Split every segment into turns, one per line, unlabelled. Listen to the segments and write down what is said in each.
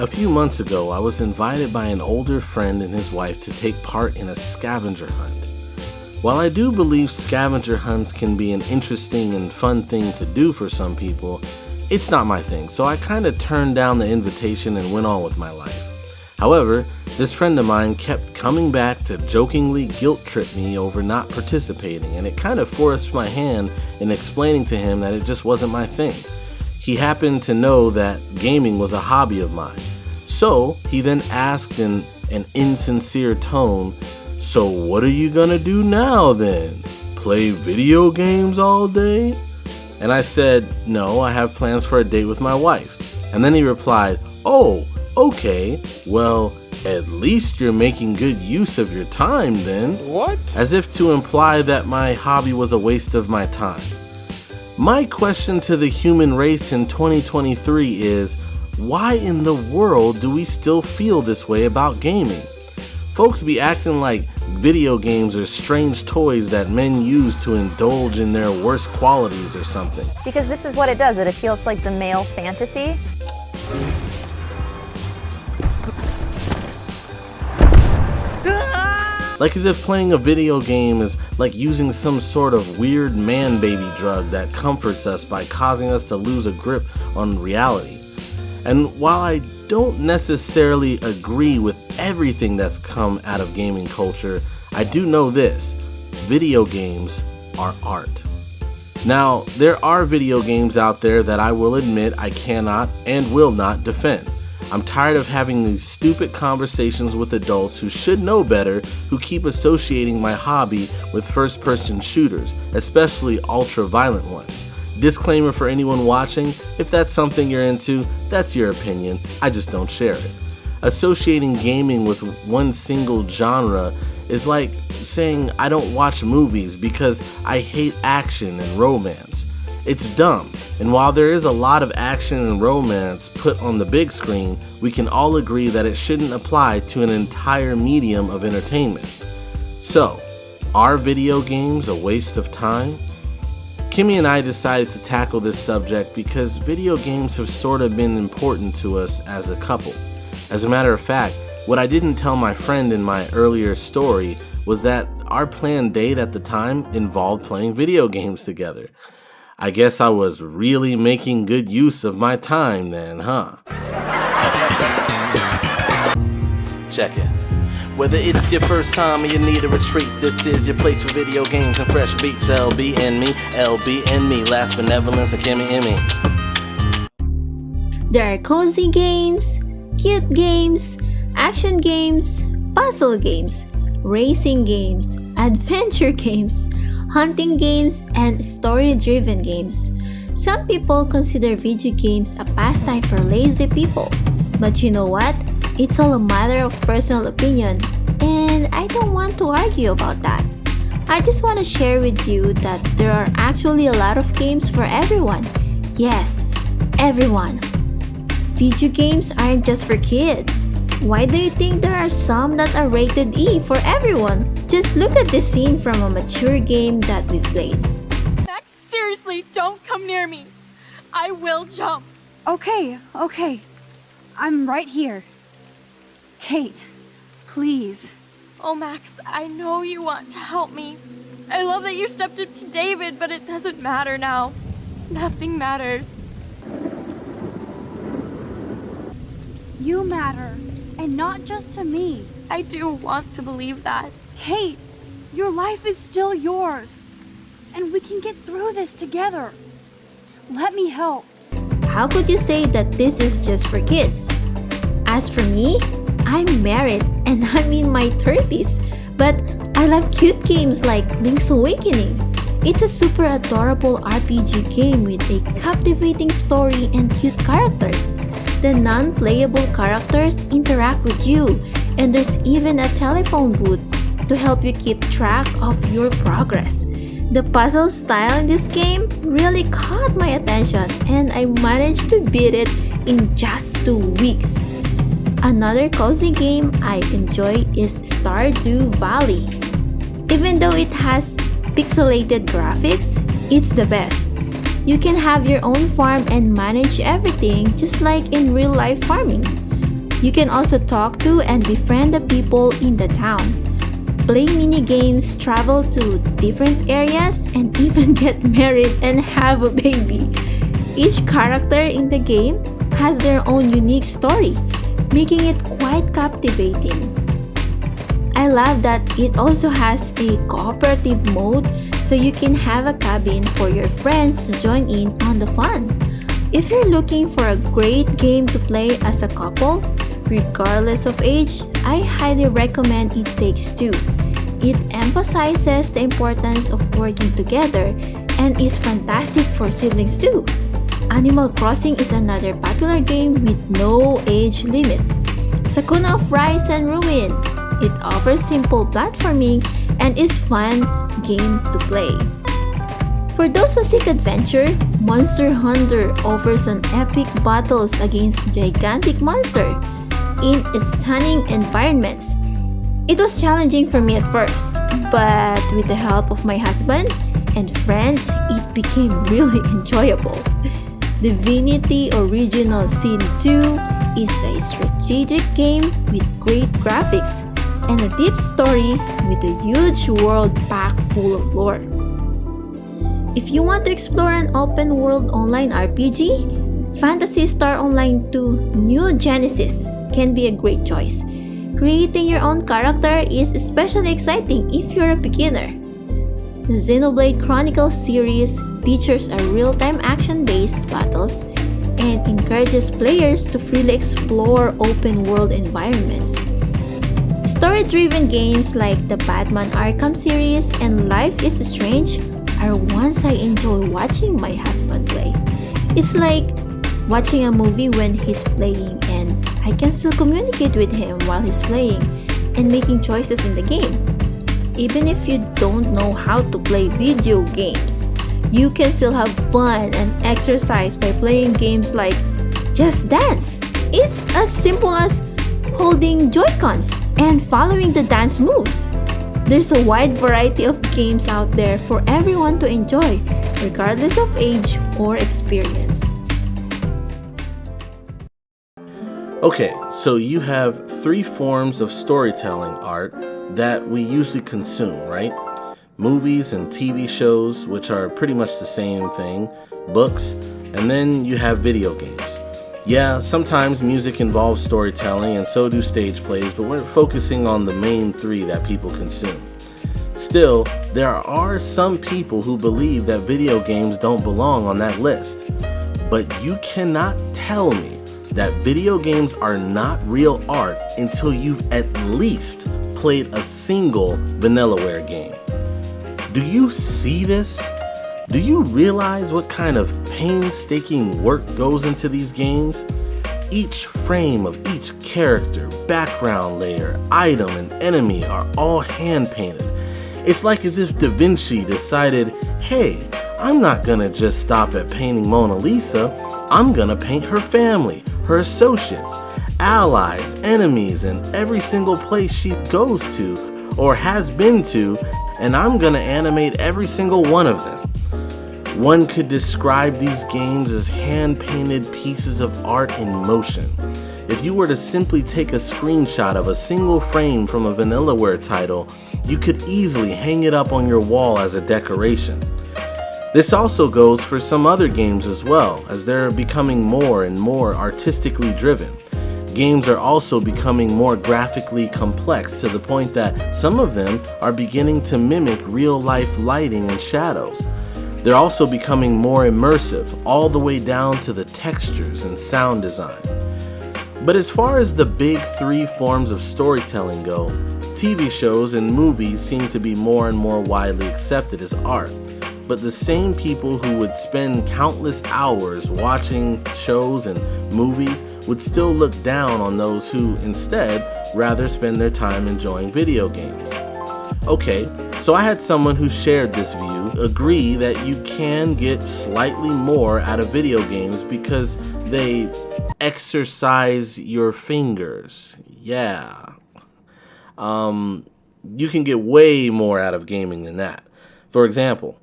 A few months ago, I was invited by an older friend and his wife to take part in a scavenger hunt. While I do believe scavenger hunts can be an interesting and fun thing to do for some people, it's not my thing, so I kind of turned down the invitation and went on with my life. However, this friend of mine kept coming back to jokingly guilt trip me over not participating, and it kind of forced my hand in explaining to him that it just wasn't my thing. He happened to know that gaming was a hobby of mine. So he then asked in an insincere tone, "So what are you gonna do now then? Play video games all day?" And I said, "No, I have plans for a date with my wife." And then he replied, "Oh, okay, well, at least you're making good use of your time then."
What?
As if to imply that my hobby was a waste of my time. My question to the human race in 2023 is, why in the world do we still feel this way about gaming? Folks be acting like video games are strange toys that men use to indulge in their worst qualities or something.
Because this is what it does. It appeals to like the male fantasy.
Like as if playing a video game is like using some sort of weird man-baby drug that comforts us by causing us to lose a grip on reality. And while I don't necessarily agree with everything that's come out of gaming culture, I do know this: video games are art. Now, there are video games out there that I will admit I cannot and will not defend. I'm tired of having these stupid conversations with adults who should know better, who keep associating my hobby with first-person shooters, especially ultra-violent ones. Disclaimer for anyone watching: if that's something you're into, that's your opinion, I just don't share it. Associating gaming with one single genre is like saying I don't watch movies because I hate action and romance. It's dumb, and while there is a lot of action and romance put on the big screen, we can all agree that it shouldn't apply to an entire medium of entertainment. So, are video games a waste of time? Kimmy and I decided to tackle this subject because video games have sort of been important to us as a couple. As a matter of fact, what I didn't tell my friend in my earlier story was that our planned date at the time involved playing video games together. I guess I was really making good use of my time then, huh? Check it. Whether it's your first time or you need a retreat, this is your place for video games and fresh beats. LBnMie, Last Benevolence and Kimmy and me.
There are cozy games, cute games, action games, puzzle games, racing games, adventure games, hunting games, and story-driven games. Some people consider video games a pastime for lazy people. But you know what? It's all a matter of personal opinion, and I don't want to argue about that. I just want to share with you that there are actually a lot of games for everyone. Yes, everyone. Video games aren't just for kids. Why do you think there are some that are rated E for everyone? Just look at this scene from a mature game that we've played.
Max, seriously, don't come near me. I will jump.
Okay. I'm right here. Kate, please.
Oh, Max, I know you want to help me. I love that you stepped up to David, but it doesn't matter now. Nothing matters.
You matter, and not just to me.
I do want to believe that.
Kate, your life is still yours, and we can get through this together. Let me help.
How could you say that this is just for kids? As for me, I'm married and I'm in my 30s, but I love cute games like Link's Awakening. It's a super adorable RPG game with a captivating story and cute characters. The non-playable characters interact with you, and there's even a telephone booth to help you keep track of your progress. The puzzle style in this game really caught my attention, and I managed to beat it in just 2 weeks. Another cozy game I enjoy is Stardew Valley. Even though it has pixelated graphics, it's the best. You can have your own farm and manage everything just like in real-life farming. You can also talk to and befriend the people in the town, play mini games, travel to different areas, and even get married and have a baby. Each character in the game has their own unique story, making it quite captivating. I love that it also has a cooperative mode so you can have a cabin for your friends to join in on the fun. If you're looking for a great game to play as a couple, regardless of age, I highly recommend It Takes Two. It emphasizes the importance of working together and is fantastic for siblings too. Animal Crossing is another popular game with no age limit. Sakuna of Rise and Ruin. It offers simple platforming and is fun game to play. For those who seek adventure, Monster Hunter offers an epic battles against gigantic monsters in stunning environments. It was challenging for me at first, but with the help of my husband and friends, it became really enjoyable. Divinity Original Sin 2 is a strategic game with great graphics and a deep story with a huge world packed full of lore. If you want to explore an open world online RPG, Phantasy Star Online 2 New Genesis can be a great choice. Creating your own character is especially exciting if you're a beginner. The Xenoblade Chronicles series features a real-time action-based battles and encourages players to freely explore open-world environments. Story-driven games like the Batman Arkham series and Life is Strange are ones I enjoy watching my husband play. It's like watching a movie when he's playing, and I can still communicate with him while he's playing and making choices in the game. Even if you don't know how to play video games, you can still have fun and exercise by playing games like Just Dance. It's as simple as holding Joy-Cons and following the dance moves. There's a wide variety of games out there for everyone to enjoy, regardless of age or experience.
Okay, so you have three forms of storytelling art that we usually consume, right? Movies and TV shows, which are pretty much the same thing, books, and then you have video games. Yeah, sometimes music involves storytelling, and so do stage plays, but we're focusing on the main three that people consume. Still, there are some people who believe that video games don't belong on that list. But you cannot tell me that video games are not real art until you've at least played a single Vanillaware game. Do you see this? Do you realize what kind of painstaking work goes into these games? Each frame of each character, background layer, item, and enemy are all hand-painted. It's like as if Da Vinci decided, hey, I'm not gonna just stop at painting Mona Lisa, I'm gonna paint her family, her associates, allies, enemies, and every single place she goes to or has been to, and I'm gonna animate every single one of them. One could describe these games as hand-painted pieces of art in motion. If you were to simply take a screenshot of a single frame from a Vanillaware title, you could easily hang it up on your wall as a decoration. This also goes for some other games as well, as they're becoming more and more artistically driven. Games are also becoming more graphically complex to the point that some of them are beginning to mimic real-life lighting and shadows. They're also becoming more immersive, all the way down to the textures and sound design. But as far as the big three forms of storytelling go, TV shows and movies seem to be more and more widely accepted as art. But the same people who would spend countless hours watching shows and movies would still look down on those who instead rather spend their time enjoying video games. Okay, so I had someone who shared this view agree that you can get slightly more out of video games because they exercise your fingers. Yeah. You can get way more out of gaming than that. For example,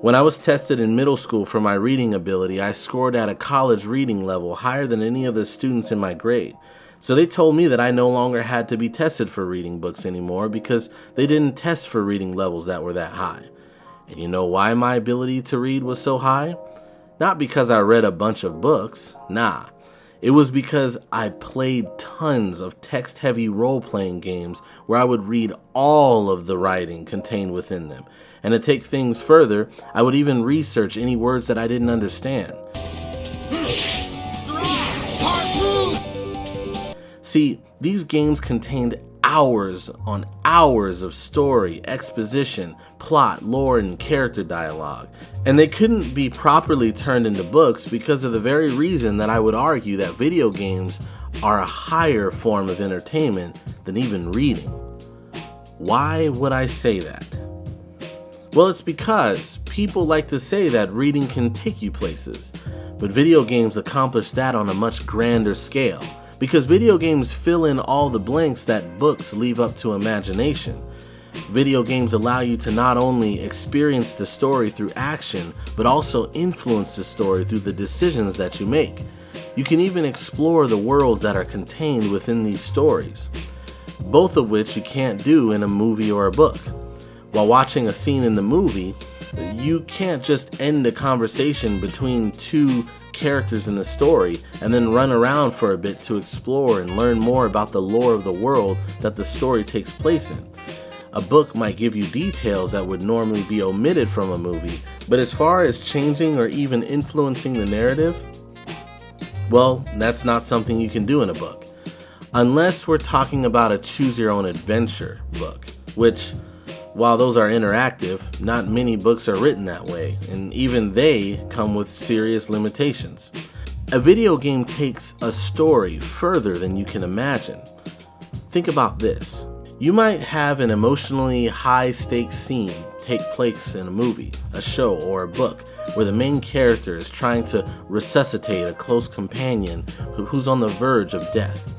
when I was tested in middle school for my reading ability, I scored at a college reading level higher than any of the students in my grade. So they told me that I no longer had to be tested for reading books anymore because they didn't test for reading levels that were that high. And you know why my ability to read was so high? Not because I read a bunch of books, nah. It was because I played tons of text-heavy role-playing games where I would read all of the writing contained within them. And to take things further, I would even research any words that I didn't understand. See, these games contained hours on hours of story, exposition, plot, lore, and character dialogue. And they couldn't be properly turned into books because of the very reason that I would argue that video games are a higher form of entertainment than even reading. Why would I say that? Well, it's because people like to say that reading can take you places, but video games accomplish that on a much grander scale. Because video games fill in all the blanks that books leave up to imagination. Video games allow you to not only experience the story through action, but also influence the story through the decisions that you make. You can even explore the worlds that are contained within these stories, both of which you can't do in a movie or a book. While watching a scene in the movie, you can't just end a conversation between two characters in the story and then run around for a bit to explore and learn more about the lore of the world that the story takes place in. A book might give you details that would normally be omitted from a movie, but as far as changing or even influencing the narrative, well, that's not something you can do in a book. Unless we're talking about a choose-your-own-adventure book, which, while those are interactive, not many books are written that way, and even they come with serious limitations. A video game takes a story further than you can imagine. Think about this. You might have an emotionally high-stakes scene take place in a movie, a show, or a book where the main character is trying to resuscitate a close companion who's on the verge of death.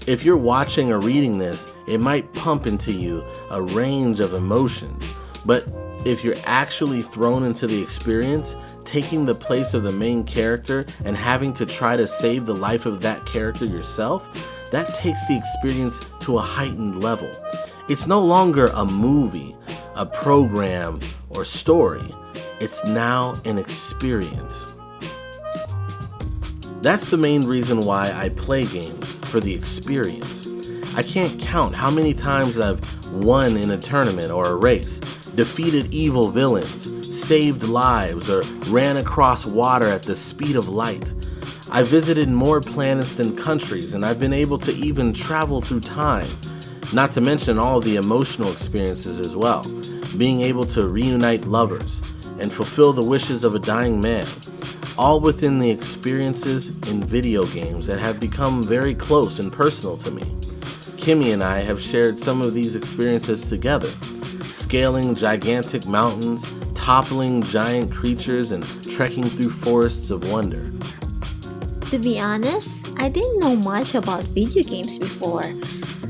If you're watching or reading this, it might pump into you a range of emotions, but if you're actually thrown into the experience, taking the place of the main character and having to try to save the life of that character yourself, that takes the experience to a heightened level. It's no longer a movie, a program, or story. It's now an experience. That's the main reason why I play games, for the experience. I can't count how many times I've won in a tournament or a race, defeated evil villains, saved lives, or ran across water at the speed of light. I visited more planets than countries, and I've been able to even travel through time. Not to mention all the emotional experiences as well. Being able to reunite lovers and fulfill the wishes of a dying man. All within the experiences in video games that have become very close and personal to me. Kimmy and I have shared some of these experiences together. Scaling gigantic mountains, toppling giant creatures, and trekking through forests of wonder.
To be honest, I didn't know much about video games before.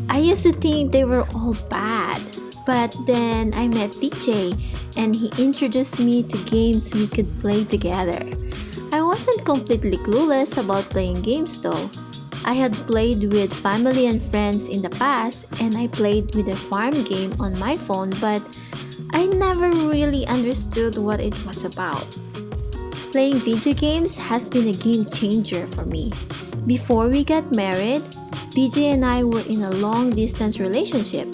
I used to think they were all bad. But then I met DJ and he introduced me to games we could play together. I wasn't completely clueless about playing games though. I had played with family and friends in the past and I played with a farm game on my phone, but I never really understood what it was about. Playing video games has been a game changer for me. Before we got married, DJ and I were in a long-distance relationship.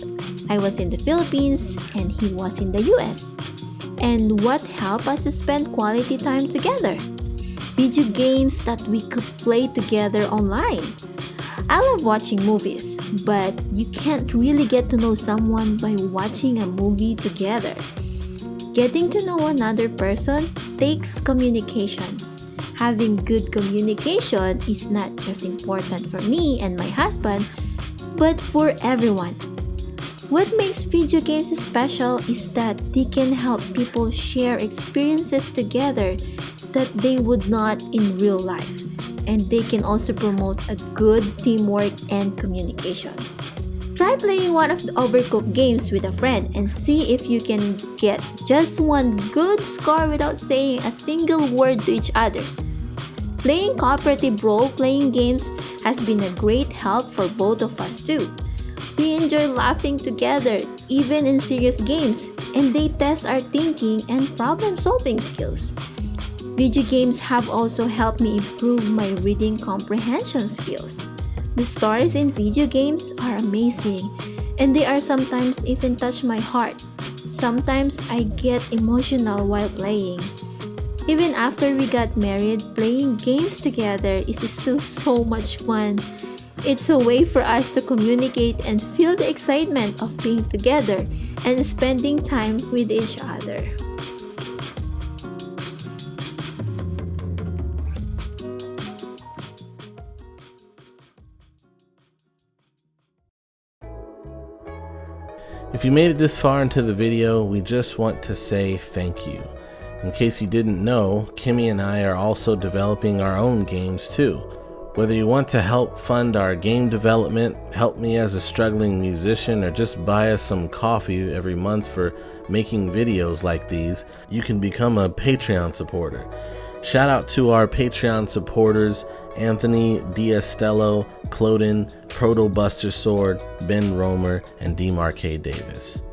I was in the Philippines and he was in the US. And what helped us to spend quality time together? Video games that we could play together online. I love watching movies, but you can't really get to know someone by watching a movie together. Getting to know another person takes communication. Having good communication is not just important for me and my husband, but for everyone. What makes video games special is that they can help people share experiences together that they would not in real life, and they can also promote a good teamwork and communication. Try playing one of the Overcooked games with a friend and see if you can get just one good score without saying a single word to each other. Playing cooperative role-playing games has been a great help for both of us too. We enjoy laughing together, even in serious games, and they test our thinking and problem-solving skills. Video games have also helped me improve my reading comprehension skills. The stories in video games are amazing, and they are sometimes even touch my heart. Sometimes I get emotional while playing. Even after we got married, playing games together is still so much fun. It's a way for us to communicate and feel the excitement of being together and spending time with each other.
If you made it this far into the video, we just want to say thank you. In case you didn't know, Kimmy and I are also developing our own games too. Whether you want to help fund our game development, help me as a struggling musician, or just buy us some coffee every month for making videos like these, you can become a Patreon supporter. Shout out to our Patreon supporters, Anthony D'Estello, Cloden, Proto Buster Sword, Ben Romer, and DMarque Davis.